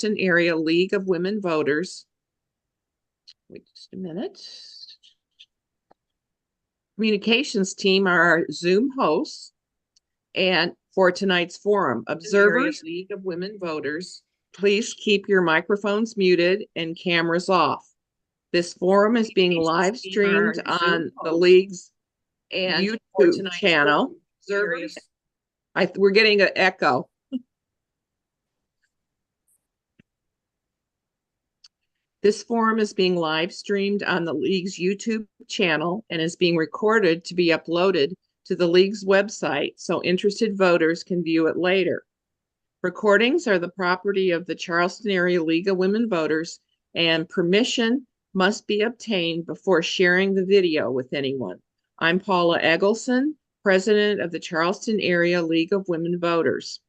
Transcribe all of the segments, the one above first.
Charleston Area League of Women Voters. Wait just a minute. Communications team are our Zoom hosts. And for tonight's forum, observers, League of Women Voters, please keep your microphones muted and cameras off. This forum is being live streamed on the League's and YouTube channel. Observers, we're getting an echo. This forum is being live streamed on the League's YouTube channel and is being recorded to be uploaded to the League's website so interested voters can view it later. Recordings are the property of the Charleston Area League of Women Voters, and permission must be obtained before sharing the video with anyone. I'm Paula Eggleston, president of the Charleston Area League of Women Voters,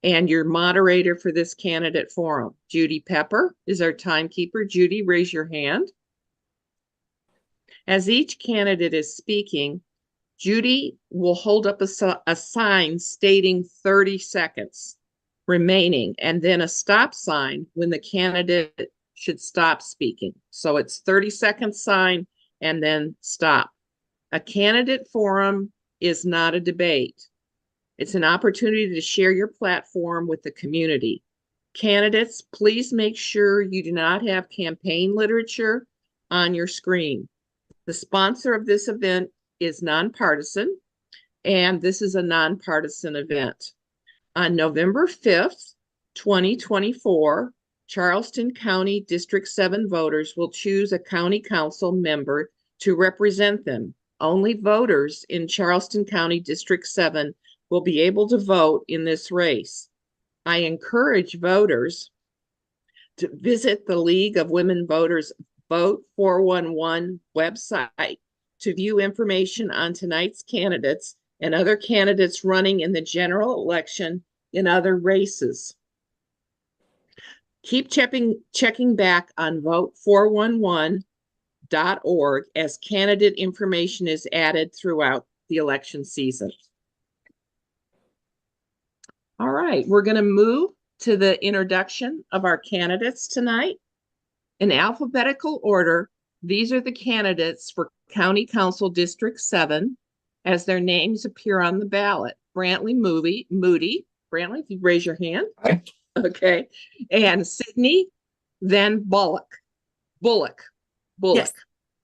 and your moderator for this candidate forum. Judy Pepper is our timekeeper. Judy, raise your hand. As each candidate is speaking, Judy will hold up a sign stating 30 seconds remaining, and then a stop sign when the candidate should stop speaking. So it's 30-second sign and then stop. A candidate forum is not a debate. It's an opportunity to share your platform with the community. Candidates, please make sure you do not have campaign literature on your screen. The sponsor of this event is nonpartisan, and this is a nonpartisan event. On November 5th, 2024, Charleston County District 7 voters will choose a county council member to represent them. Only voters in Charleston County District 7 will be able to vote in this race. I encourage voters to visit the League of Women Voters Vote 411 website to view information on tonight's candidates and other candidates running in the general election in other races. Keep checking back on vote411.org as candidate information is added throughout the election season. All right, we're going to move to the introduction of our candidates tonight. In alphabetical order, these are the candidates for County Council District 7 as their names appear on the ballot. Brantley Moody. Brantley, if you raise your hand. Hi. Okay. And Sydney Van Bullock. Bullock. Yes.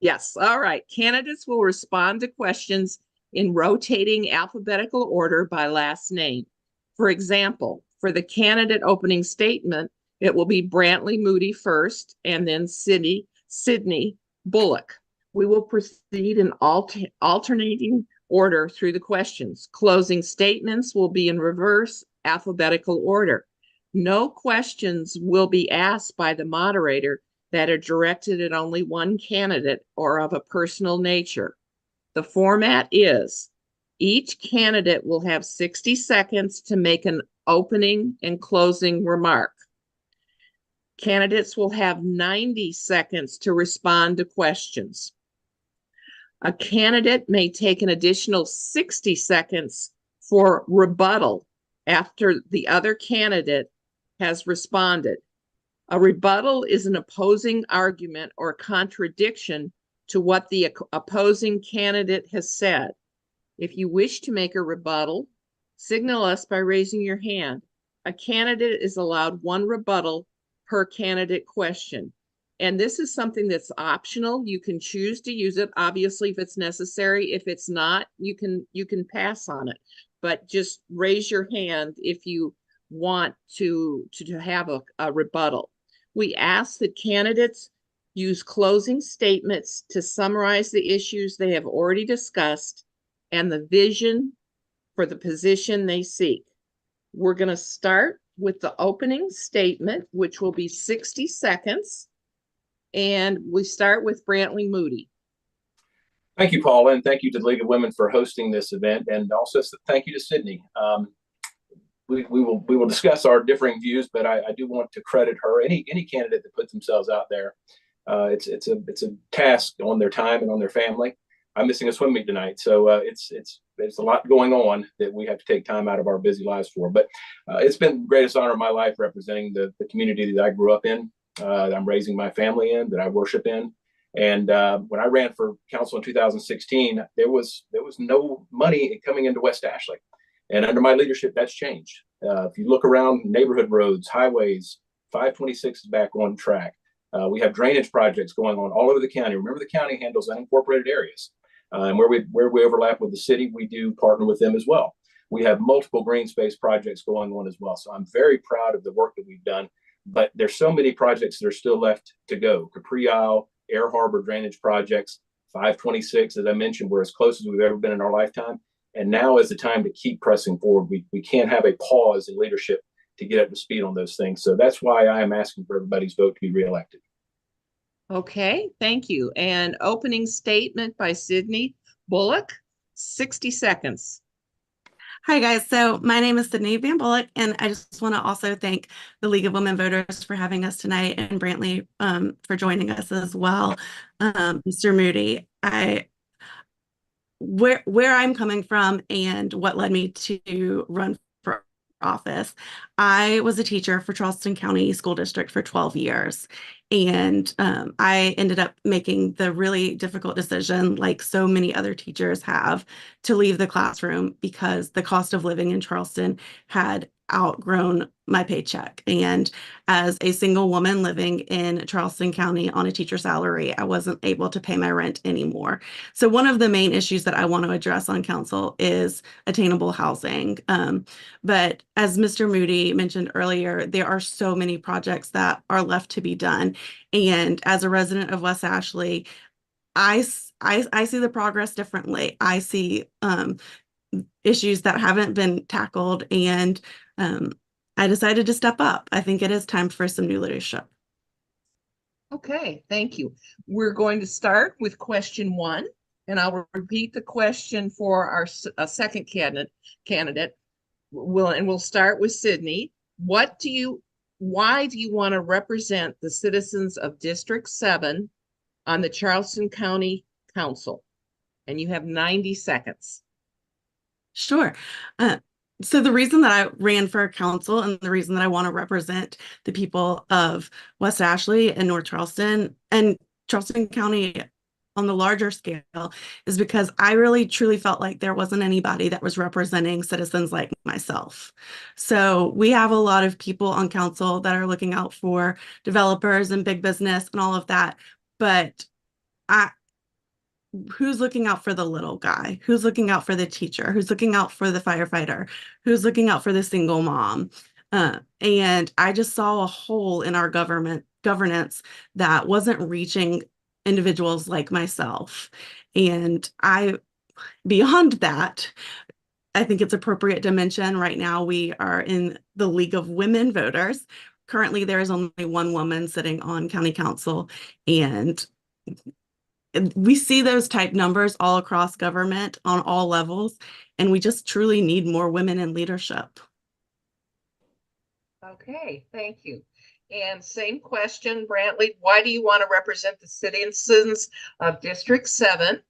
Yes. All right. Candidates will respond to questions in rotating alphabetical order by last name. For example, for the candidate opening statement, it will be Brantley Moody first and then Sydney Bullock. We will proceed in alternating order through the questions. Closing statements will be in reverse alphabetical order. No questions will be asked by the moderator that are directed at only one candidate or of a personal nature. The format is each candidate will have 60 seconds to make an opening and closing remark. Candidates will have 90 seconds to respond to questions. A candidate may take an additional 60 seconds for rebuttal after the other candidate has responded. A rebuttal is an opposing argument or contradiction to what the opposing candidate has said. If you wish to make a rebuttal, signal us by raising your hand. A candidate is allowed one rebuttal per candidate question. And this is something that's optional. You can choose to use it, obviously, if it's necessary. If it's not, you can pass on it. But just raise your hand if you want to have a rebuttal. We ask that candidates use closing statements to summarize the issues they have already discussed and the vision for the position they seek. We're going to start with the opening statement, which will be 60 seconds. And we start with Brantley Moody. Thank you, Paula, and thank you to the League of Women for hosting this event, and also thank you to Sydney. We will discuss our differing views, but I do want to credit her. Any candidate that puts themselves out there, it's a task on their time and on their family. I'm missing a swim meet tonight. So it's a lot going on that we have to take time out of our busy lives for. But it's been the greatest honor of my life representing the community that I grew up in, that I'm raising my family in, that I worship in. And when I ran for council in 2016, there was no money coming into West Ashley. And under my leadership, that's changed. If you look around neighborhood roads, highways, 526 is back on track. We have drainage projects going on all over the county. Remember, the county handles unincorporated areas. And where we overlap with the city, we do partner with them as well. We have multiple green space projects going on as well. So I'm very proud of the work that we've done. But there's so many projects that are still left to go. Capri Isle, Air Harbor drainage projects, 526, as I mentioned, we're as close as we've ever been in our lifetime. And now is the time to keep pressing forward. We can't have a pause in leadership to get up to speed on those things. So that's why I am asking for everybody's vote to be reelected. Okay, thank you. And opening statement by Sydney Bullock, 60 seconds. Hi, guys. So my name is Sydney Van Bullock, and I just want to also thank the League of Women Voters for having us tonight, and Brantley for joining us as well. Mr. Moody, where I'm coming from and what led me to run for office. I was a teacher for Charleston County School District for 12 years. And I ended up making the really difficult decision, like so many other teachers have, to leave the classroom because the cost of living in Charleston had outgrown my paycheck. And as a single woman living in Charleston County on a teacher salary, I wasn't able to pay my rent anymore. So one of the main issues that I want to address on council is attainable housing. But as Mr. Moody mentioned earlier, there are so many projects that are left to be done. And as a resident of West Ashley, I see the progress differently. I see issues that haven't been tackled, and I decided to step up. I think it is time for some new leadership. Okay, thank you. We're going to start with question 1, and I'll repeat the question for our second candidate. We'll start with Sydney. Why do you want to represent the citizens of District 7 on the Charleston County Council? And you have 90 seconds. Sure. So the reason that I ran for council and the reason that I want to represent the people of West Ashley and North Charleston and Charleston County on the larger scale is because I really truly felt like there wasn't anybody that was representing citizens like myself. So we have a lot of people on council that are looking out for developers and big business and all of that. But who's looking out for the little guy? Who's looking out for the teacher? Who's looking out for the firefighter? Who's looking out for the single mom? And I just saw a hole in our governance that wasn't reaching individuals like myself. And beyond that, I think it's appropriate to mention right now we are in the League of Women Voters. Currently, there is only one woman sitting on county council, and we see those type numbers all across government on all levels, and we just truly need more women in leadership. Okay, thank you. And same question, Brantley. Why do you want to represent the citizens of District 7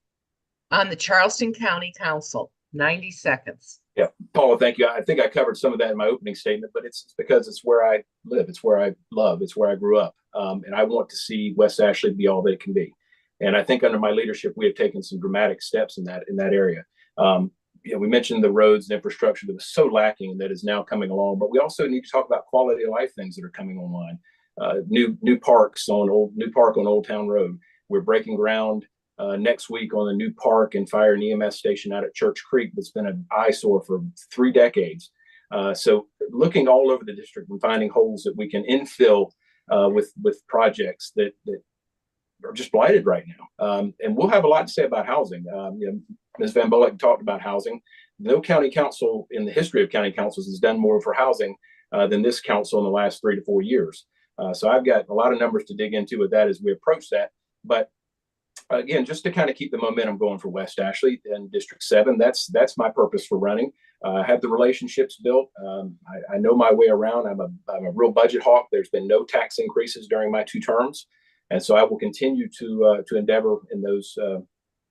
on the Charleston County Council? 90 seconds. Yeah, Paula, thank you. I think I covered some of that in my opening statement, but it's because it's where I live. It's where I love. It's where I grew up. And I want to see West Ashley be all that it can be. And I think under my leadership, we have taken some dramatic steps in that area. We mentioned the roads and infrastructure that was so lacking that is now coming along, but we also need to talk about quality of life things that are coming online. New park on Old Town Road. We're breaking ground next week on a new park and fire and EMS station out at Church Creek that's been an eyesore for 3 decades. So looking all over the district and finding holes that we can infill with projects that are just blighted right now. And we'll have a lot to say about housing. Ms. Van Bullock talked about housing. No county council in the history of county councils has done more for housing than this council in the last 3 to 4 years. So I've got a lot of numbers to dig into with that as we approach that. But again, just to kind of keep the momentum going for West Ashley and District 7, that's my purpose for running. I have the relationships built. I know my way around. I'm a real budget hawk. There's been no tax increases during my 2 terms. And so I will continue to endeavor in those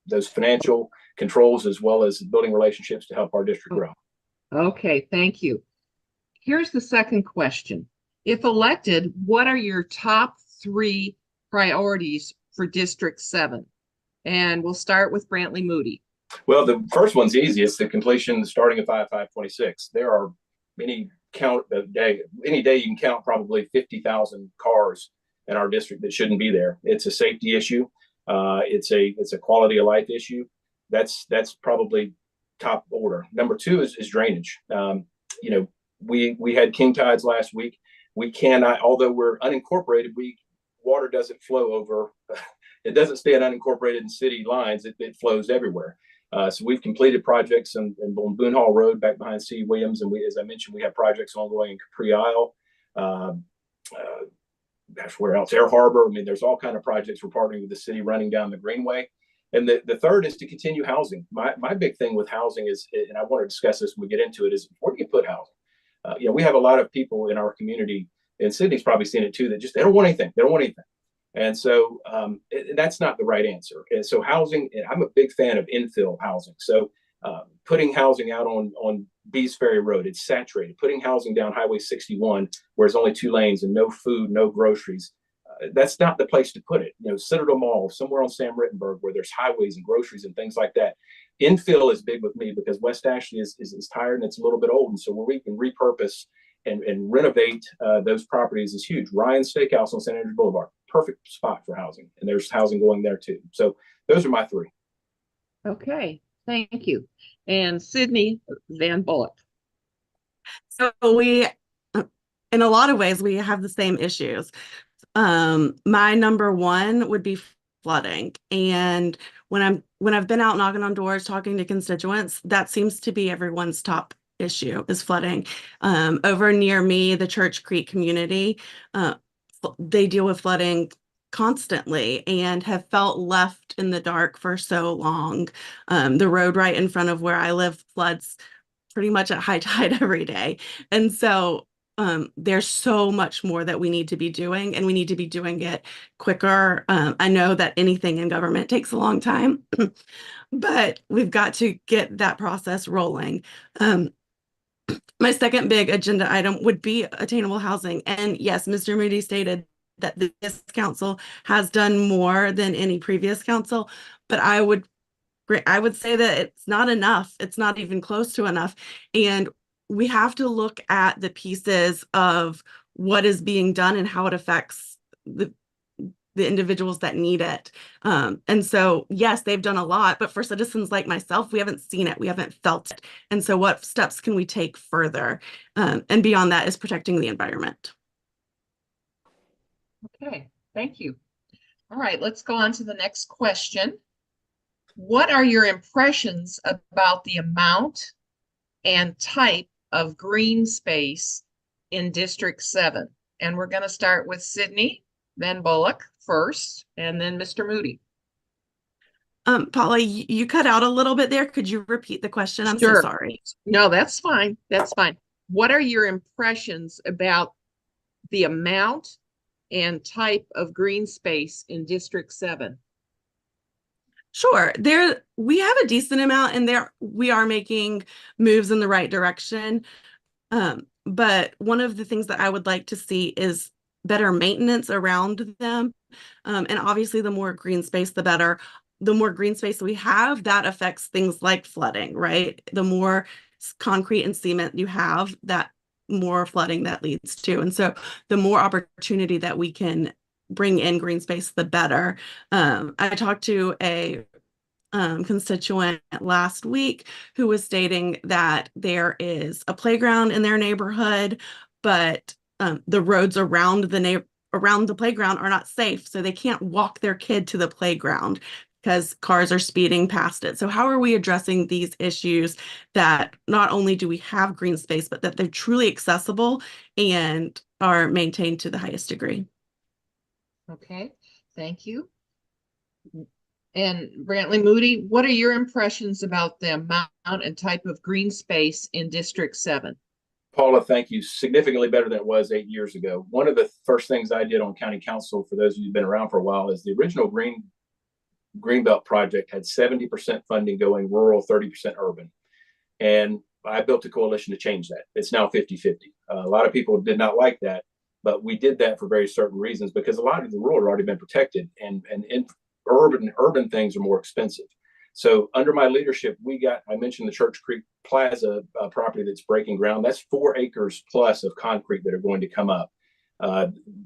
those financial controls as well as building relationships to help our district grow. Okay, thank you. Here's the second question. If elected, what are your top 3 priorities for District 7? And we'll start with Brantley Moody. Well, the first one's easy. It's the completion starting at 5/5/26. There are any day you can count probably 50,000 cars in our district that shouldn't be there. It's a safety issue. It's a quality of life issue. That's probably top order. Number 2 is drainage. We had king tides last week. We cannot, although we're unincorporated, water doesn't flow over. It doesn't stay unincorporated in city lines. It flows everywhere. So we've completed projects on Boone Hall Road back behind C. Williams. And as I mentioned, we have projects ongoing in Capri Isle. Where else? Air Harbor. I mean, there's all kinds of projects we're partnering with the city running down the Greenway. And the third is to continue housing. My big thing with housing is, and I want to discuss this when we get into it, is where do you put housing? We have a lot of people in our community, and Sydney's probably seen it too, that just, they don't want anything. They don't want anything. And so that's not the right answer. And so housing, I'm a big fan of infill housing. So putting housing out on Bees Ferry Road, it's saturated. Putting housing down Highway 61, where there's only 2 lanes and no food, no groceries, that's not the place to put it. Citadel Mall, somewhere on Sam Rittenberg, where there's highways and groceries and things like that. Infill is big with me because West Ashley is tired and it's a little bit old. And so where we can repurpose and renovate those properties is huge. Ryan Steakhouse on St. Andrews Boulevard, perfect spot for housing. And there's housing going there too. So those are my 3. Okay, thank you. And Sydney Van Bullock. So we, in a lot of ways, we have the same issues. My number 1 would be flooding. And when I've been out knocking on doors, talking to constituents, that seems to be everyone's top issue is flooding. Over near me, the Church Creek community, they deal with flooding constantly and have felt left in the dark for so long. The road right in front of where I live floods pretty much at high tide every day. And so there's so much more that we need to be doing, and we need to be doing it quicker. I know that anything in government takes a long time, but we've got to get that process rolling. My second big agenda item would be attainable housing. And yes, Mr. Moody stated that this council has done more than any previous council, but I would say that it's not enough. It's not even close to enough. And we have to look at the pieces of what is being done and how it affects the individuals that need it. And so, yes, they've done a lot, but for citizens like myself, we haven't seen it. We haven't felt it. And so what steps can we take further? And beyond that is protecting the environment. Okay, thank you. All right, let's go on to the next question. What are your impressions about the amount and type of green space in District 7? And we're going to start with Sydney Van Bullock first, and then Mr. Moody. Paula, you cut out a little bit there. Could you repeat the question? I'm Sure. so sorry. No, that's fine. That's fine. What are your impressions about the amount and type of green space in District 7? Sure. We have a decent amount, and we are making moves in the right direction. But one of the things that I would like to see is better maintenance around them. And obviously, the more green space, the better. The more green space we have, that affects things like flooding, right? The more concrete and cement you have, that more flooding that leads to. And so the more opportunity that we can bring in green space, the better. I talked to a constituent last week who was stating that there is a playground in their neighborhood, but the roads around the playground are not safe, so they can't walk their kid to the playground because cars are speeding past it. So how are we addressing these issues that not only do we have green space, but that they're truly accessible and are maintained to the highest degree? Okay, thank you. And Brantley Moody, what are your impressions about the amount and type of green space in District 7? Paula, thank you. Significantly better than it was 8 years ago. One of the first things I did on county council, for those of you who've been around for a while, is the original green Greenbelt project had 70% funding going rural, 30% urban. And I built a coalition to change that. It's now 50-50. A lot of people did not like that, but we did that for very certain reasons because a lot of the rural had already been protected, and in urban things are more expensive. So under my leadership, I mentioned the Church Creek Plaza property that's breaking ground. That's 4 acres plus of concrete that are going to come up,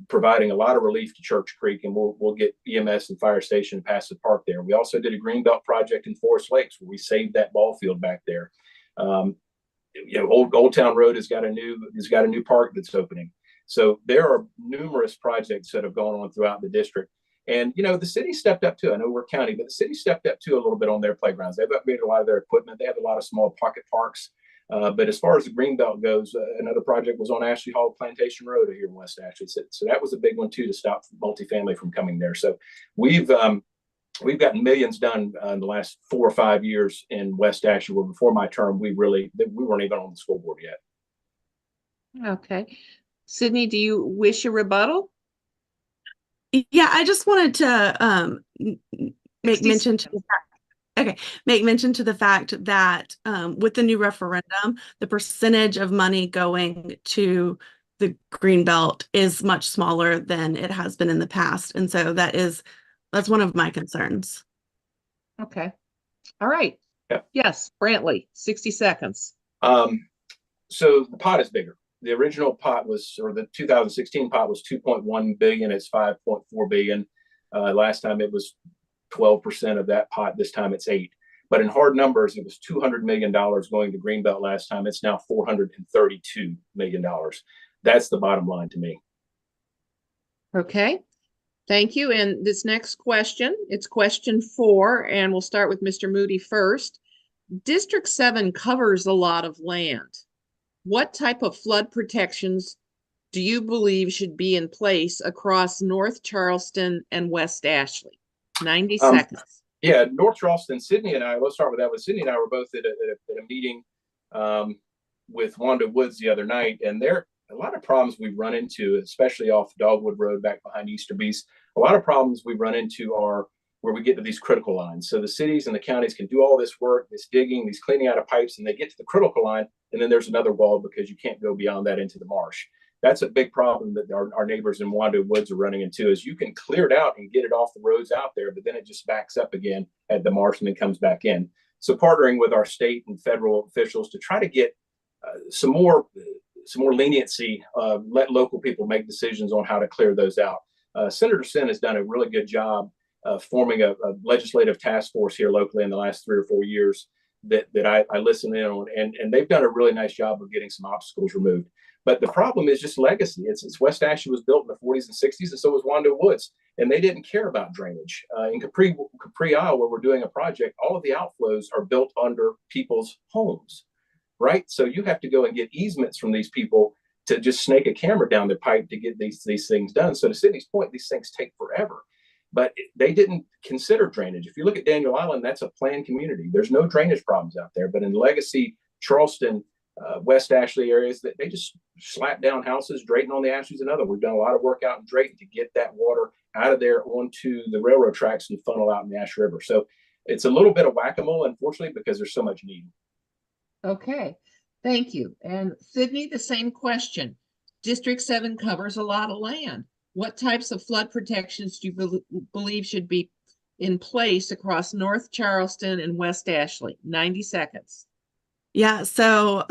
providing a lot of relief to Church Creek, and we'll get EMS and fire station past the park there. We also did a Greenbelt project in Forest Lakes where we saved that ball field back there. Old Town Road has got a new park that's opening. So there are numerous projects that have gone on throughout the district. And, the city stepped up too. I know we're county, but the city stepped up too a little bit on their playgrounds. They've upgraded a lot of their equipment. They have a lot of small pocket parks. But as far as the Greenbelt goes, another project was on Ashley Hall Plantation Road here in West Ashley. So that was a big one too, to stop multifamily from coming there. So we've gotten millions done in the last 4 or 5 years in West Ashley, where before my term, we weren't even on the school board yet. Okay. Sydney, do you wish a rebuttal? Yeah, I just wanted to make 60 mention to the fact that with the new referendum, the percentage of money going to the Greenbelt is much smaller than it has been in the past. And so that's one of my concerns. Okay. All right. Yeah. Yes, Brantley, 60 seconds. So the pot is bigger. The original pot the 2016 pot was 2.1 billion. It's 5.4 billion. Last time it was 12% of that pot. This time it's 8. But in hard numbers, it was $200 million going to Greenbelt last time. It's now $432 million. That's the bottom line to me. Okay. Thank you. And this next question, it's question 4, and we'll start with Mr. Moody first. District 7 covers a lot of land. What type of flood protections do you believe should be in place across North Charleston and West Ashley? 90 seconds. Yeah, North Charleston, Sydney and I, let's start with that one. Sydney and I were both at a meeting with Wanda Woods the other night, and there a lot of problems we run into, especially off Dogwood Road back behind Easter Beast. A lot of problems we run into are where we get to these critical lines. So the cities and the counties can do all this work, this digging, these cleaning out of pipes, and they get to the critical line, and then there's another wall because you can't go beyond that into the marsh. That's a big problem that our neighbors in Wanda Woods are running into, is you can clear it out and get it off the roads out there, but then it just backs up again at the marsh and then comes back in. So partnering with our state and federal officials to try to get some more leniency, let local people make decisions on how to clear those out. Senator Senn has done a really good job forming a legislative task force here locally in the last 3 or 4 years that I listen in on, and they've done a really nice job of getting some obstacles removed. But the problem is just legacy. It's West Ashley was built in the 40s and 60s, and so was Wanda Woods, and they didn't care about drainage. In Capri, Iowa, where we're doing a project, all of the outflows are built under people's homes, right? So you have to go and get easements from these people to just snake a camera down their pipe to get these things done. So to Sydney's point, these things take forever. But they didn't consider drainage. If you look at Daniel Island, that's a planned community. There's no drainage problems out there. But in Legacy, Charleston, West Ashley areas, that they just slap down houses. Drayton on the Ashleys, another. We've done a lot of work out in Drayton to get that water out of there onto the railroad tracks and funnel out in the Ash River. So it's a little bit of whack-a-mole, unfortunately, because there's so much need. Okay, thank you. And Sydney, the same question. District 7 covers a lot of land. What types of flood protections do you believe should be in place across North Charleston and West Ashley? 90 seconds. Yeah, so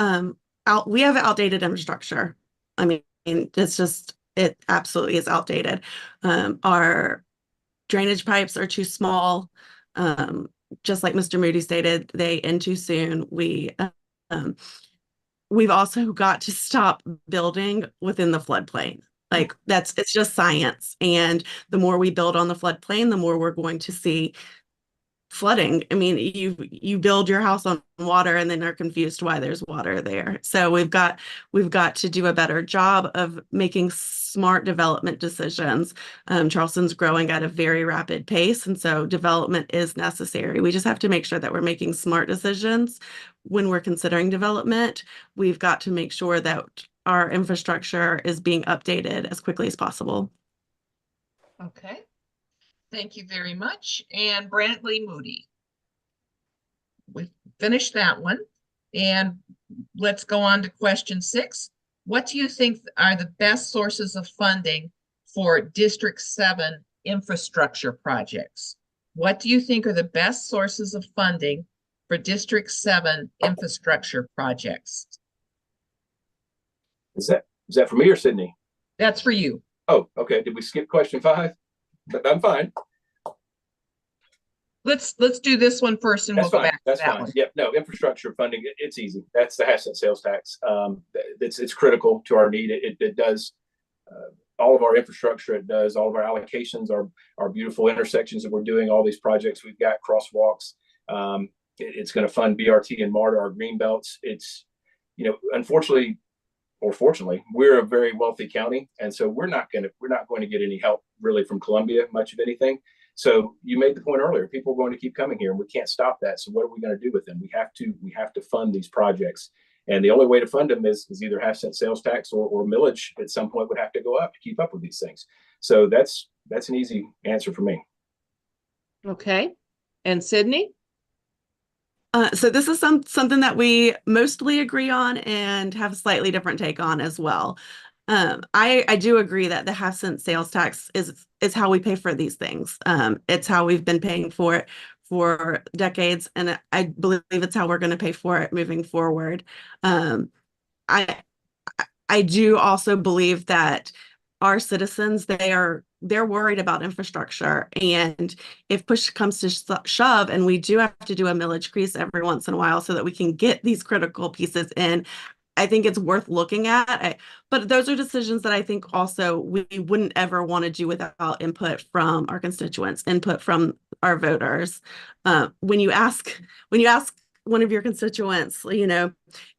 we have outdated infrastructure. I mean, it absolutely is outdated. Our drainage pipes are too small. Just like Mr. Moody stated, they end too soon. We've also got to stop building within the floodplain. Like it's just science. And the more we build on the floodplain, the more we're going to see flooding. I mean, you build your house on water and then are confused why there's water there. So we've got to do a better job of making smart development decisions. Charleston's growing at a very rapid pace, and so development is necessary. We just have to make sure that we're making smart decisions when we're considering development. We've got to make sure that our infrastructure is being updated as quickly as possible. Okay. Thank you very much. And Brantley Moody. We finished that one. And let's go on to question 6. What do you think are the best sources of funding for District 7 infrastructure projects? What do you think are the best sources of funding for District 7 infrastructure projects? Is that for me or Sydney? That's for you. Oh, okay. Did we skip question 5? I'm fine. Let's do this one first and That's we'll go fine. back That's to that fine. one. Yep. No, infrastructure funding, it's easy. That's the half cent sales tax. It's critical to our need. It does all of our infrastructure. It does all of our allocations, our beautiful intersections that we're doing, all these projects we've got, crosswalks. It's going to fund BRT and MARTA, our green belts. It's, unfortunately or fortunately, we're a very wealthy county, and so we're not going to get any help really from Columbia, much of anything. So you made the point earlier, people are going to keep coming here and we can't stop that. So what are we going to do with them? We have to fund these projects. And the only way to fund them is either half cent sales tax or millage at some point would have to go up to keep up with these things. So that's an easy answer for me. Okay. And Sydney? So this is something that we mostly agree on and have a slightly different take on as well. I do agree that the half cent sales tax is how we pay for these things. It's how we've been paying for it for decades, and I believe it's how we're going to pay for it moving forward. I do also believe that our citizens, they're worried about infrastructure, and if push comes to shove and we do have to do a millage increase every once in a while so that we can get these critical pieces in, I think it's worth looking at. But those are decisions that I think also we wouldn't ever want to do without input from our constituents, input from our voters. When you ask one of your constituents,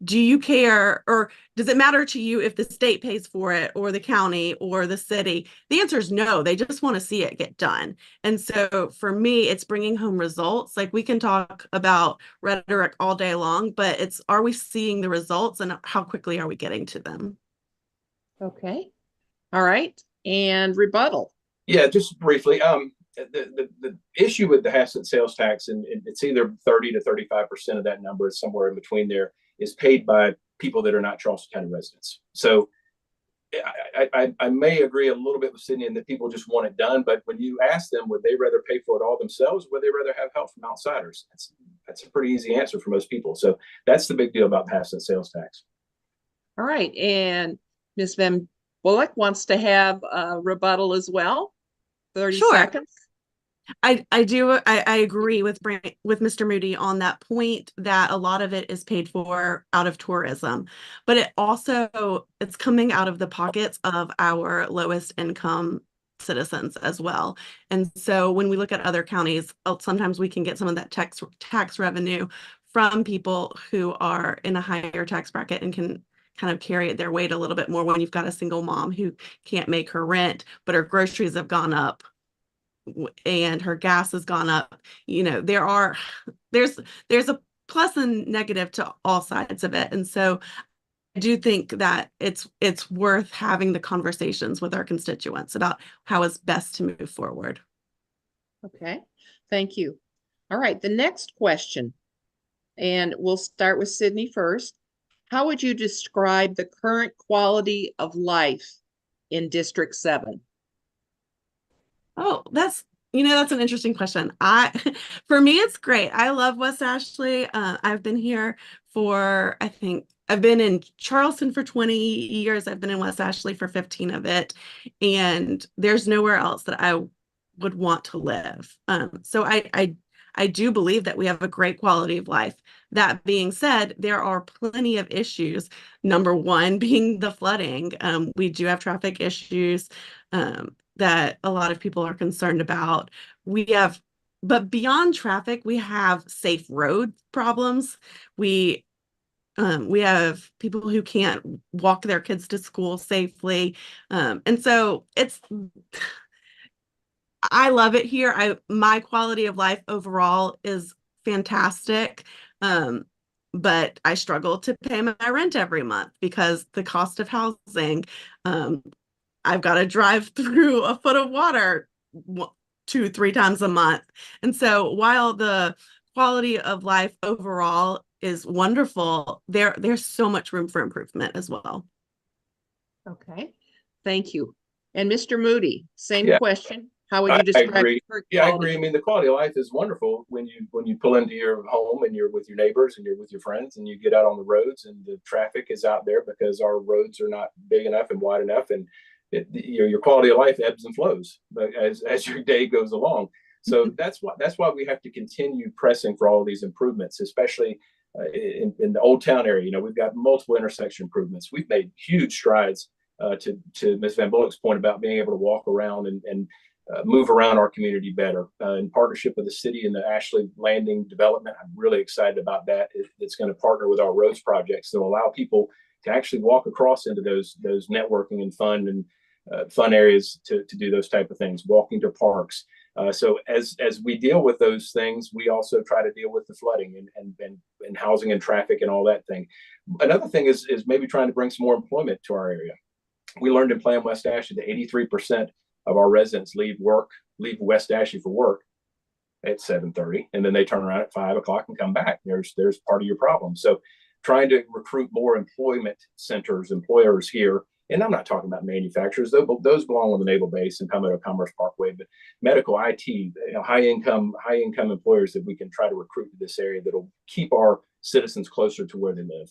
do you care, or does it matter to you if the state pays for it or the county or the city? The answer is no. They just want to see it get done. And so for me, it's bringing home results. Like, we can talk about rhetoric all day long, but are we seeing the results and how quickly are we getting to them? Okay. All right. And rebuttal. Yeah, just briefly. The issue with the half cent sales tax, and it's either 30 to 35% of that number, is somewhere in between there, is paid by people that are not Charleston County residents. So I may agree a little bit with Sydney in that people just want it done, but when you ask them, would they rather pay for it all themselves, or would they rather have help from outsiders? That's a pretty easy answer for most people. So that's the big deal about half cent sales tax. All right. And Ms. Van Bullock wants to have a rebuttal as well. 30 Sure. seconds. I agree with Mr. Moody on that point, that a lot of it is paid for out of tourism, but it's coming out of the pockets of our lowest income citizens as well. And so when we look at other counties, sometimes we can get some of that tax revenue from people who are in a higher tax bracket and can kind of carry their weight a little bit more when you've got a single mom who can't make her rent, but her groceries have gone up and her gas has gone up. There's a plus and negative to all sides of it. And so I do think that it's worth having the conversations with our constituents about how is best to move forward. Okay, thank you. All right, the next question, and we'll start with Sydney first. How would you describe the current quality of life in District 7? Oh, that's an interesting question. For me, it's great. I love West Ashley. I've been here for, I think, I've been in Charleston for 20 years. I've been in West Ashley for 15 of it. And there's nowhere else that I would want to live. So I do believe that we have a great quality of life. That being said, there are plenty of issues. Number one being the flooding. We do have traffic issues that a lot of people are concerned about. But beyond traffic, we have safe road problems. We have people who can't walk their kids to school safely. And so I love it here. My quality of life overall is fantastic. But I struggle to pay my rent every month because the cost of housing, I've got to drive through a foot of water 2-3 times a month. And so while the quality of life overall is wonderful, there's so much room for improvement as well. Okay, thank you. And Mr. Moody, same Yeah. question. How would I you describe agree. your Yeah, I quality? agree. I mean, the quality of life is wonderful when you pull into your home and you're with your neighbors and you're with your friends and you get out on the roads and the traffic is out there because our roads are not big enough and wide enough, and your quality of life ebbs and flows as your day goes along. So that's why we have to continue pressing for all of these improvements, especially in the Old Town area. You know, we've got multiple intersection improvements. We've made huge strides. To Ms. Van Bullock's point about being able to walk around and move around our community better. In partnership with the city and the Ashley Landing development, I'm really excited about that. It's going to partner with our roads projects that will allow people to actually walk across into those networking and fun areas to do those type of things, walking to parks. So as we deal with those things, we also try to deal with the flooding and housing and traffic and all that thing. Another thing is maybe trying to bring some more employment to our area. We learned in Plan West Ashley that 83% of our residents leave West Ashley for work at 7:30, and then they turn around at 5 o'clock and come back. There's part of your problem. So trying to recruit more employment centers, employers here, and I'm not talking about manufacturers, those belong on the Naval Base and Palmetto Commerce Parkway, but medical, IT, high income employers that we can try to recruit to this area that'll keep our citizens closer to where they live.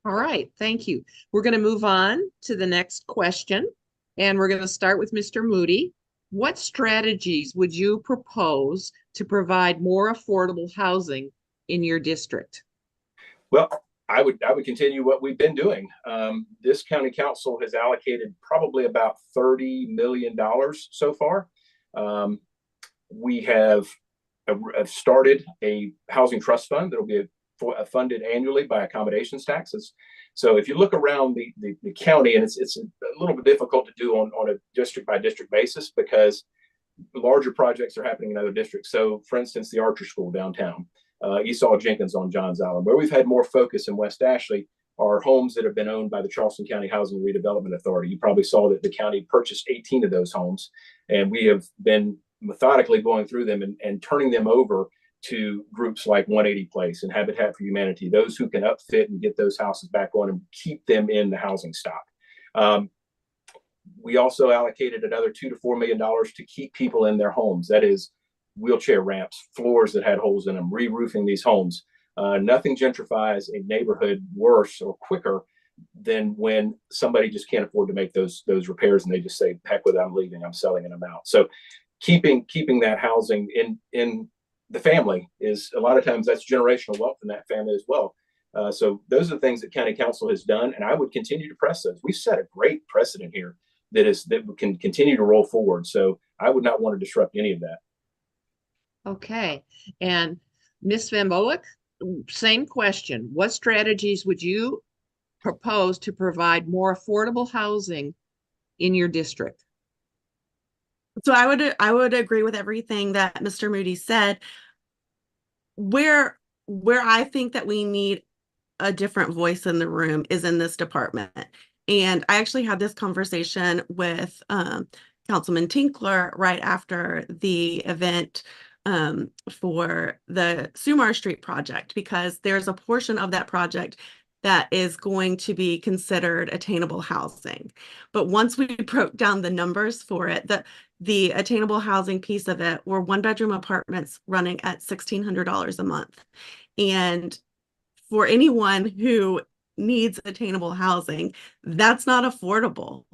All right, thank you. We're going to move on to the next question, and we're going to start with Mr. Moody. What strategies would you propose to provide more affordable housing in your district? Well, I would continue what we've been doing. This county council has allocated probably about $30 million so far. We have started a housing trust fund that will be funded annually by accommodations taxes. So if you look around the county, and it's a little bit difficult to do on a district by district basis because larger projects are happening in other districts. So for instance, the Archer School downtown, Esau Jenkins on Johns Island, where we've had more focus in West Ashley are homes that have been owned by the Charleston County Housing Redevelopment Authority. You probably saw that the county purchased 18 of those homes, and we have been methodically going through them and turning them over to groups like 180 Place and Habitat for Humanity, those who can upfit and get those houses back on and keep them in the housing stock. We also allocated another $2 to $4 million to keep people in their homes. That is wheelchair ramps, floors that had holes in them, re-roofing these homes. Nothing gentrifies a neighborhood worse or quicker than when somebody just can't afford to make those repairs and they just say, heck with it, I'm leaving, I'm selling, and I'm out. So keeping that housing in the family is a lot of times that's generational wealth in that family as well. So those are the things that county council has done, and I would continue to press those. We've set a great precedent here that can continue to roll forward. So I would not want to disrupt any of that. Okay, and Ms. Van Bullock, same question. What strategies would you propose to provide more affordable housing in your district? So I would agree with everything that Mr. Moody said. Where I think that we need a different voice in the room is in this department. And I actually had this conversation with Councilman Tinkler right after the event for the Sumar Street project, because there's a portion of that project that is going to be considered attainable housing. But once we broke down the numbers for it, the attainable housing piece of it were 1-bedroom apartments running at $1,600 a month. And for anyone who needs attainable housing, that's not affordable.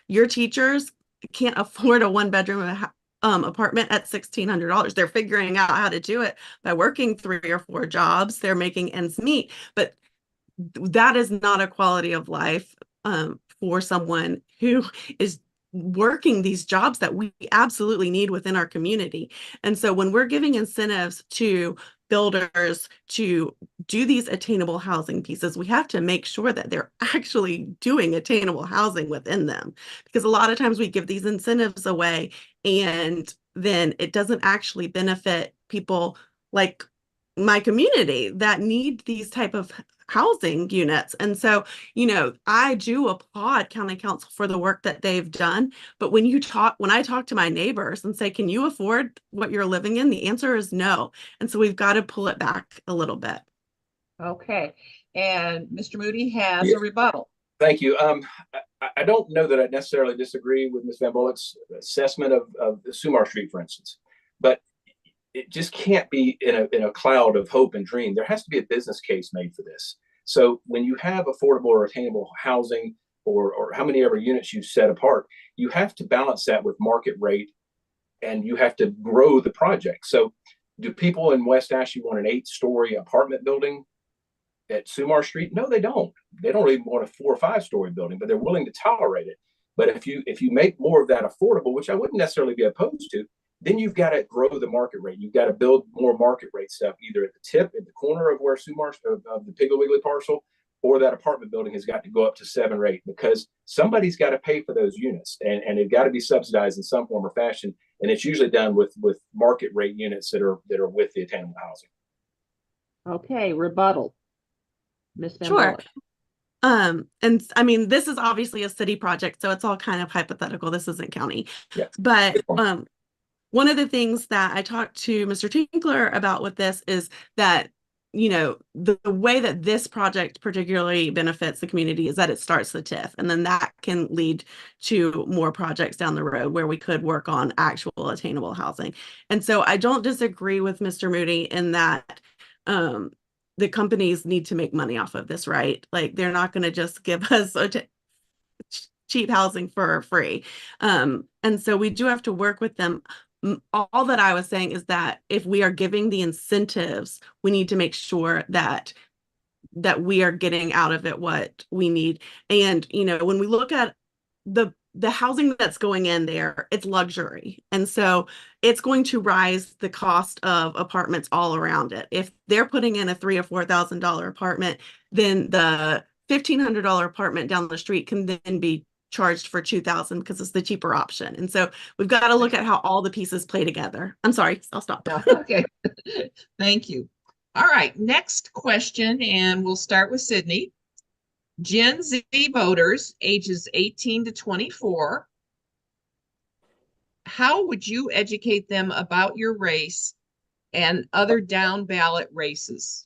Your teachers can't afford a 1-bedroom apartment at $1,600. They're figuring out how to do it by working 3 or 4 jobs. They're making ends meet, but that is not a quality of life for someone who is working these jobs that we absolutely need within our community. And so when we're giving incentives to builders to do these attainable housing pieces, we have to make sure that they're actually doing attainable housing within them. Because a lot of times we give these incentives away and then it doesn't actually benefit people like my community that need these type of housing units. And so, I do applaud county council for the work that they've done. But when I talk to my neighbors and say, can you afford what you're living in? The answer is no. And so we've got to pull it back a little bit. Okay. And Mr. Moody has Yeah. a rebuttal. Thank you. I don't know that I necessarily disagree with Ms. Van Bullock's assessment of Sumar Street, for instance, but it just can't be in a cloud of hope and dream. There has to be a business case made for this. So when you have affordable or attainable housing, or how many ever units you set apart, you have to balance that with market rate, and you have to grow the project. So do people in West Ashley want an 8-story apartment building at Sumar Street? No, they don't. They don't even want a 4 or 5-story building, but they're willing to tolerate it. But if you make more of that affordable, which I wouldn't necessarily be opposed to, then you've got to grow the market rate. You've got to build more market rate stuff, either at the tip, at the corner of where Sumar of the Piggly Wiggly parcel, or that apartment building has got to go up to 7 or 8, because somebody's got to pay for those units, and they've got to be subsidized in some form or fashion. And it's usually done with market rate units that are with the attainable housing. Okay, rebuttal. Ms. Van Sure. Bullock. And I mean, this is obviously a city project, so it's all kind of hypothetical. This isn't county. Yeah. But one of the things that I talked to Mr. Tinkler about with this is that, the way that this project particularly benefits the community is that it starts the TIF, and then that can lead to more projects down the road where we could work on actual attainable housing. And so I don't disagree with Mr. Moody in that the companies need to make money off of this, right? Like, they're not going to just give us cheap housing for free. And so we do have to work with them. All that I was saying is that if we are giving the incentives, we need to make sure that we are getting out of it what we need. And, when we look at the housing that's going in there, it's luxury. And so it's going to rise the cost of apartments all around it. If they're putting in a $3,000 or $4,000 apartment, then the $1,500 apartment down the street can then be charged for $2,000 because it's the cheaper option. And so we've got to look at how all the pieces play together. I'm sorry, I'll stop. Okay, thank you. All right, next question, and we'll start with Sydney. Gen Z voters ages 18 to 24. How would you educate them about your race and other down ballot races?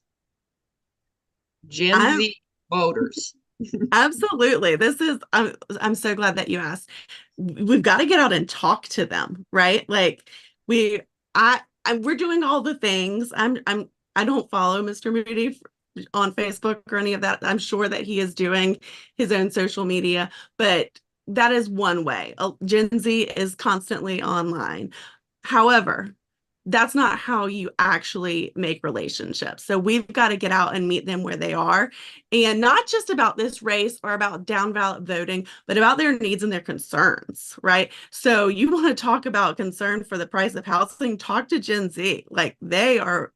Gen Z voters. Absolutely. I'm so glad that you asked. We've got to get out and talk to them, right? Like we're doing all the things. I don't follow Mr. Moody on Facebook or any of that. I'm sure that he is doing his own social media, but that is one way. Gen Z is constantly online. However, that's not how you actually make relationships. So we've got to get out and meet them where they are, and not just about this race or about down ballot voting, but about their needs and their concerns, right? So you want to talk about concern for the price of housing, talk to Gen Z. Like they're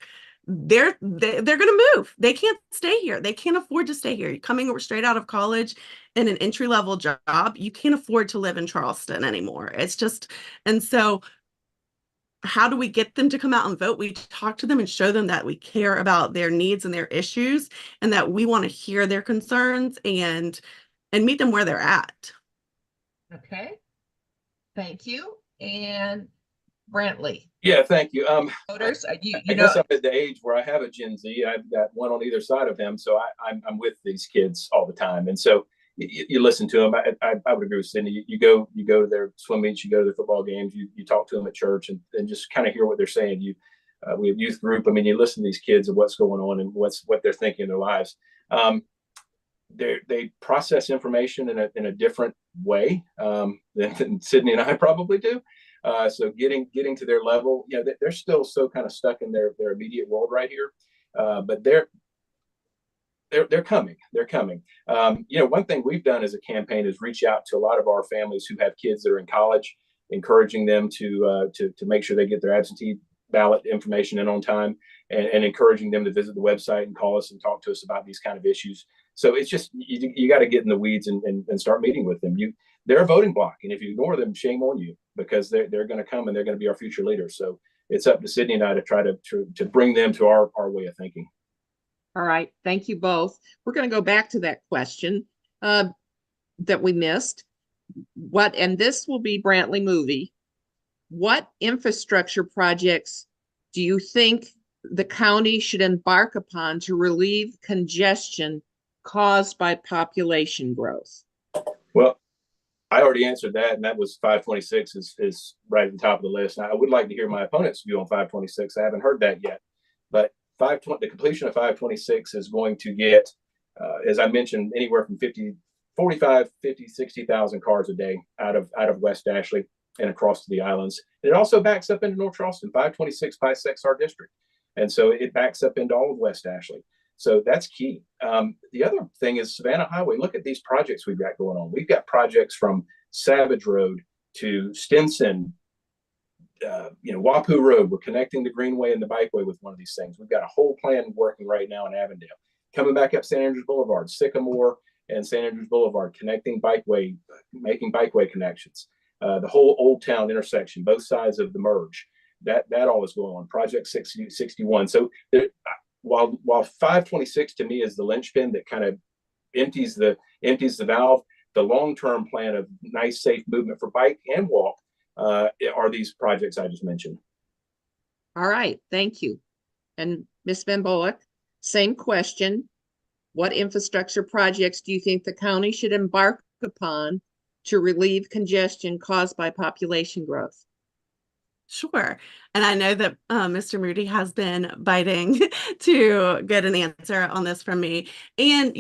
going to move. They can't stay here. They can't afford to stay here. You're coming straight out of college in an entry-level job. You can't afford to live in Charleston anymore. It's just, and so how do we get them to come out and vote? We talk to them and show them that we care about their needs and their issues, and that we want to hear their concerns and meet them where they're at. Okay, thank you. And Brantley. Yeah, thank you. Voters, I guess I'm at the age where I have a Gen Z. I've got one on either side of him, so I'm with these kids all the time, and so you listen to them. I would agree with Cindy. You go to their swim meets, you go to their football games, you talk to them at church, and just kind of hear what they're saying. We have youth group. I mean, you listen to these kids and what's going on and what they're thinking in their lives. They process information in a different way than Sydney and I probably do. So getting to their level, they're still so kind of stuck in their immediate world right here, but they're coming. They're coming. One thing we've done as a campaign is reach out to a lot of our families who have kids that are in college, encouraging them to make sure they get their absentee ballot information in on time, and encouraging them to visit the website and call us and talk to us about these kind of issues. So it's just you got to get in the weeds and start meeting with them. They're a voting block, and if you ignore them, shame on you, because they're going to come and they're going to be our future leaders. So it's up to Sydney and I to try to bring them to our way of thinking. All right, thank you both. We're going to go back to that question that we missed. And this will be Brantley Movie. What infrastructure projects do you think the county should embark upon to relieve congestion caused by population growth? Well, I already answered that, and that was 526 is right at the top of the list. Now, I would like to hear my opponent's view on 526. I haven't heard that yet, but the completion of 526 is going to get, as I mentioned, anywhere from 45, 50, 60,000 cars a day out of West Ashley and across to the islands. It also backs up into North Charleston. 526 bisects our district, and so it backs up into all of West Ashley. So that's key. The other thing is Savannah Highway. Look at these projects we've got going on. We've got projects from Savage Road to Stinson, Wapu Road. We're connecting the Greenway and the Bikeway with one of these things. We've got a whole plan working right now in Avondale. Coming back up St. Andrews Boulevard, Sycamore and St. Andrews Boulevard, connecting Bikeway, making Bikeway connections. The whole Old Town intersection, both sides of the merge. That all is going on. Project 61. So while 526 to me is the linchpin that kind of empties the valve, the long-term plan of nice, safe movement for bike and walk are these projects I just mentioned. All right, thank you. And Ms. Van Bullock, same question. What infrastructure projects do you think the county should embark upon to relieve congestion caused by population growth? Sure. And I know that Mr. Moody has been biting to get an answer on this from me. And,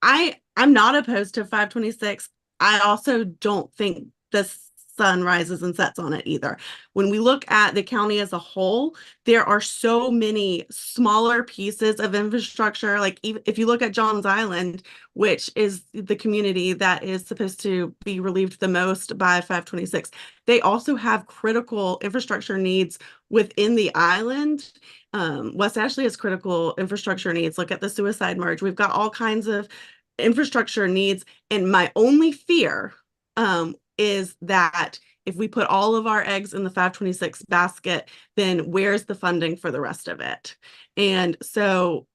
I'm not opposed to 526. I also don't think the sun rises and sets on it either. When we look at the county as a whole, there are so many smaller pieces of infrastructure. Like if you look at Johns Island, which is the community that is supposed to be relieved the most by 526, they also have critical infrastructure needs within the island. West Ashley has critical infrastructure needs. Look at the suicide merge. We've got all kinds of infrastructure needs. And my only fear is that if we put all of our eggs in the 526 basket, then where's the funding for the rest of it? And so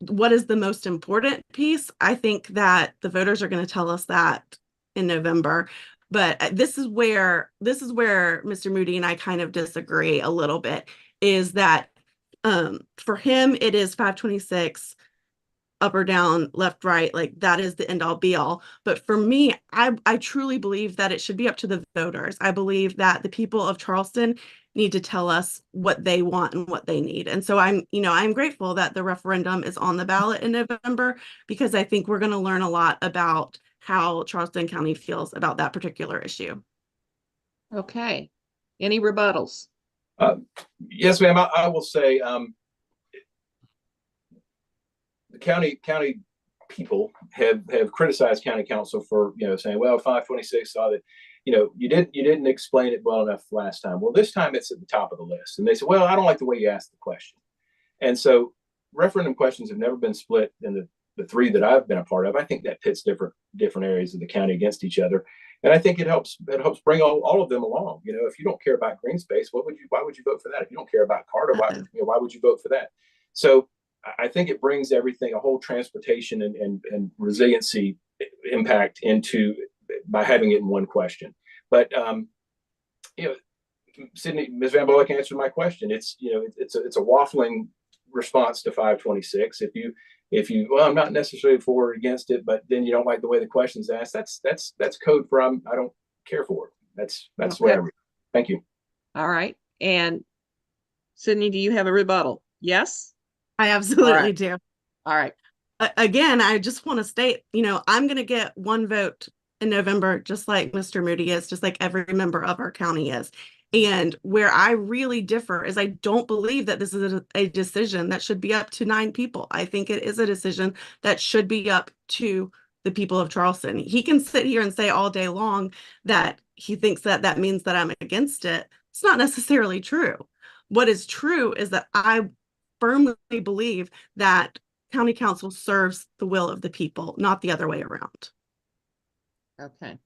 what is the most important piece? I think that the voters are going to tell us that in November. But this is where Mr. Moody and I kind of disagree a little bit, is that for him, it is 526 up or down, left, right, like that is the end all be all. But for me, I truly believe that it should be up to the voters. I believe that the people of Charleston need to tell us what they want and what they need. And so I'm grateful that the referendum is on the ballot in November, because I think we're going to learn a lot about how Charleston County feels about that particular issue. Okay. Any rebuttals? Yes, ma'am. I will say the county people have criticized county council for saying, well, 526 saw that you didn't explain it well enough last time. Well, this time it's at the top of the list, and they said, well, I don't like the way you asked the question. And so referendum questions have never been split in the three that I've been a part of. I think that pits different areas of the county against each other, and I think it helps bring all of them along. If you don't care about green space, why would you vote for that? If you don't care about Carter, why would you vote for that? So I think it brings everything, a whole transportation and resiliency impact into by having it in one question. But Sydney, Ms. Van Bullock answered my question. It's a waffling response to 526. If you well, I'm not necessarily for or against it, but then you don't like the way the question's asked. That's code for I don't care for it. That's okay. The way I read it. Thank you. All right. And Sydney, do you have a rebuttal? Yes? I absolutely do. All right. Again, I just want to state, I'm going to get one vote in November, just like Mr. Moody is, just like every member of our county is. And where I really differ is I don't believe that this is a decision that should be up to 9 people. I think it is a decision that should be up to the people of Charleston. He can sit here and say all day long that he thinks that means that I'm against it. It's not necessarily true. What is true is that I firmly believe that county council serves the will of the people, not the other way around. Okay.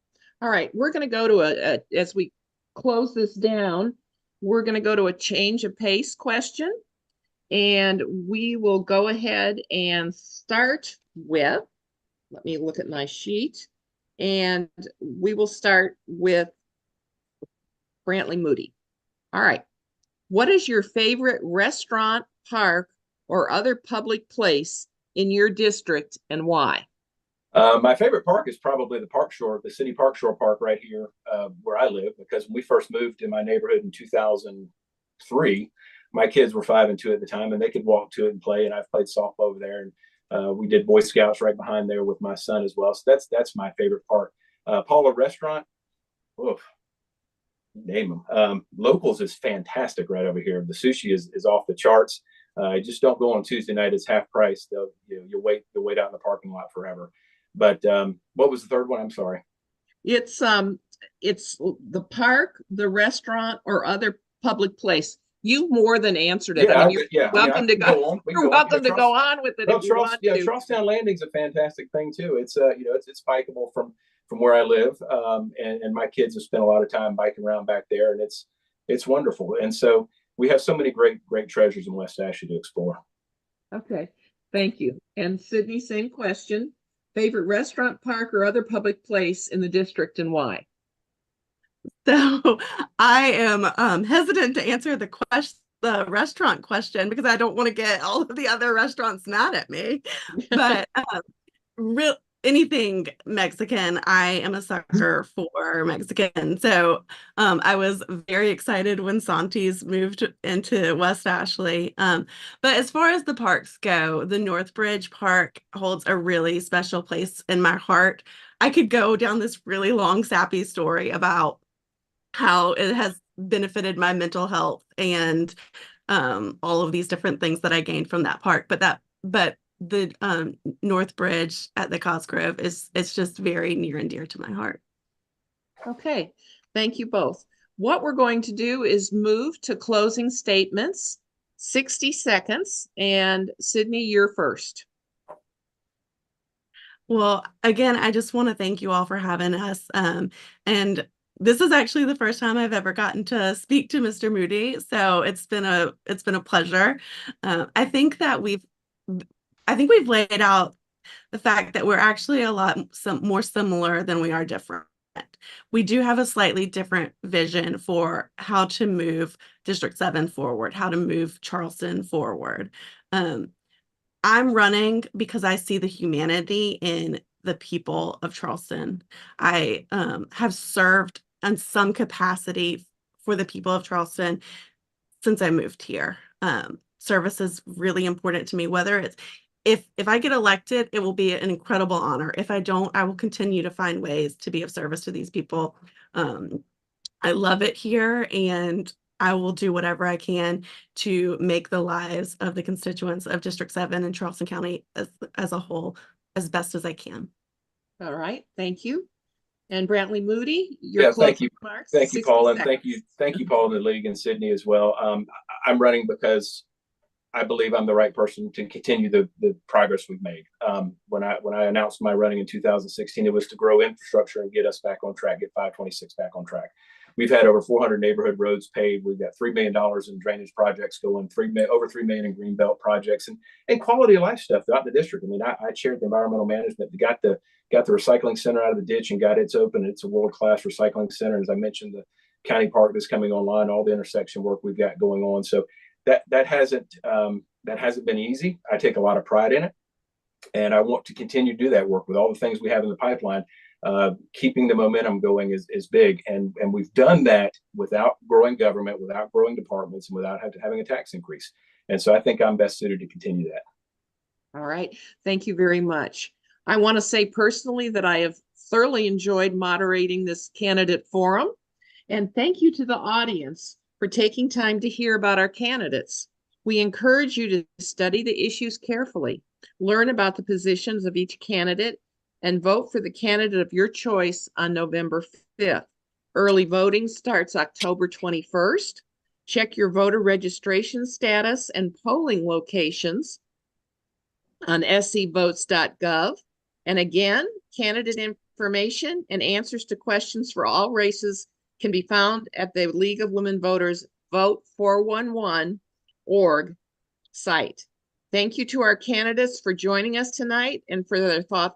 All right. We're going to go to as we close this down, we're going to go to a change of pace question. And we will go ahead and start with, let me look at my sheet. And we will start with Brantley Moody. All right. What is your favorite restaurant, park, or other public place in your district and why? My favorite park is probably the Park Shore, the City Park Shore Park right here where I live, because when we first moved in my neighborhood in 2003, my kids were 5 and 2 at the time, and they could walk to it and play. And I've played softball over there, and we did Boy Scouts right behind there with my son as well. So that's my favorite park. Paula Restaurant, oof, name them. Locals is fantastic right over here. The sushi is off the charts. Just don't go on Tuesday night; it's half price. You'll wait out in the parking lot forever. But what was the third one? I'm sorry. It's the park, the restaurant, or other public place. You more than answered it. Yeah, I mean, you're welcome to go. on. You're welcome to go on with it Well, if you want to. Charlestown Landing's a fantastic thing too. It's it's bikeable from where I live, and my kids have spent a lot of time biking around back there, and it's wonderful. And so we have so many great treasures in West Ashley to explore. Okay, thank you. And Sydney, same question. Favorite restaurant, park, or other public place in the district and why? So I am hesitant to answer the restaurant question because I don't want to get all of the other restaurants mad at me. But real anything Mexican, I am a sucker for Mexican. So I was very excited when Santi's moved into West Ashley. But as far as the parks go, the Northbridge Park holds a really special place in my heart. I could go down this really long, sappy story about how it has benefited my mental health and all of these different things that I gained from that park. But the North Bridge at the Cosgrove it's just very near and dear to my heart. Okay, thank you both. What we're going to do is move to closing statements, 60 seconds, and Sydney, you're first. Well, again, I just want to thank you all for having us. And this is actually the first time I've ever gotten to speak to Mr. Moody, so it's been a pleasure. I think we've laid out the fact that we're actually a lot more similar than we are different. We do have a slightly different vision for how to move District 7 forward, how to move Charleston forward. I'm running because I see the humanity in the people of Charleston. I have served in some capacity for the people of Charleston since I moved here. Service is really important to me, whether it's if I get elected, it will be an incredible honor. If I don't, I will continue to find ways to be of service to these people. I love it here, and I will do whatever I can to make the lives of the constituents of District 7 and Charleston County as a whole as best as I can. All right, thank you. And Brantley Moody, Thank you. remarks, Thank you, Paul, and seconds. thank you, Paul, and the league and Sydney as well. I'm running because I believe I'm the right person to continue the progress we've made. When I announced my running in 2016, it was to grow infrastructure and get us back on track, get 526 back on track. We've had over 400 neighborhood roads paved. We've got $3 million in drainage projects going, over $3 million in greenbelt projects, and quality of life stuff throughout the district. I mean, I chaired the environmental management that got the recycling center out of the ditch and got it's open. It's a world-class recycling center. As I mentioned, the county park that's coming online, all the intersection work we've got going on. So that hasn't been easy. I take a lot of pride in it, and I want to continue to do that work with all the things we have in the pipeline. Keeping the momentum going is big, and we've done that without growing government, without growing departments, and without having a tax increase. And so I think I'm best suited to continue that. All right, thank you very much. I want to say personally that I have thoroughly enjoyed moderating this candidate forum, and thank you to the audience for taking time to hear about our candidates. We encourage you to study the issues carefully, learn about the positions of each candidate, and vote for the candidate of your choice on November 5th. Early voting starts October 21st. Check your voter registration status and polling locations on scvotes.gov. And again, candidate information and answers to questions for all races can be found at the League of Women Voters Vote411.org site. Thank you to our candidates for joining us tonight and for their thoughtful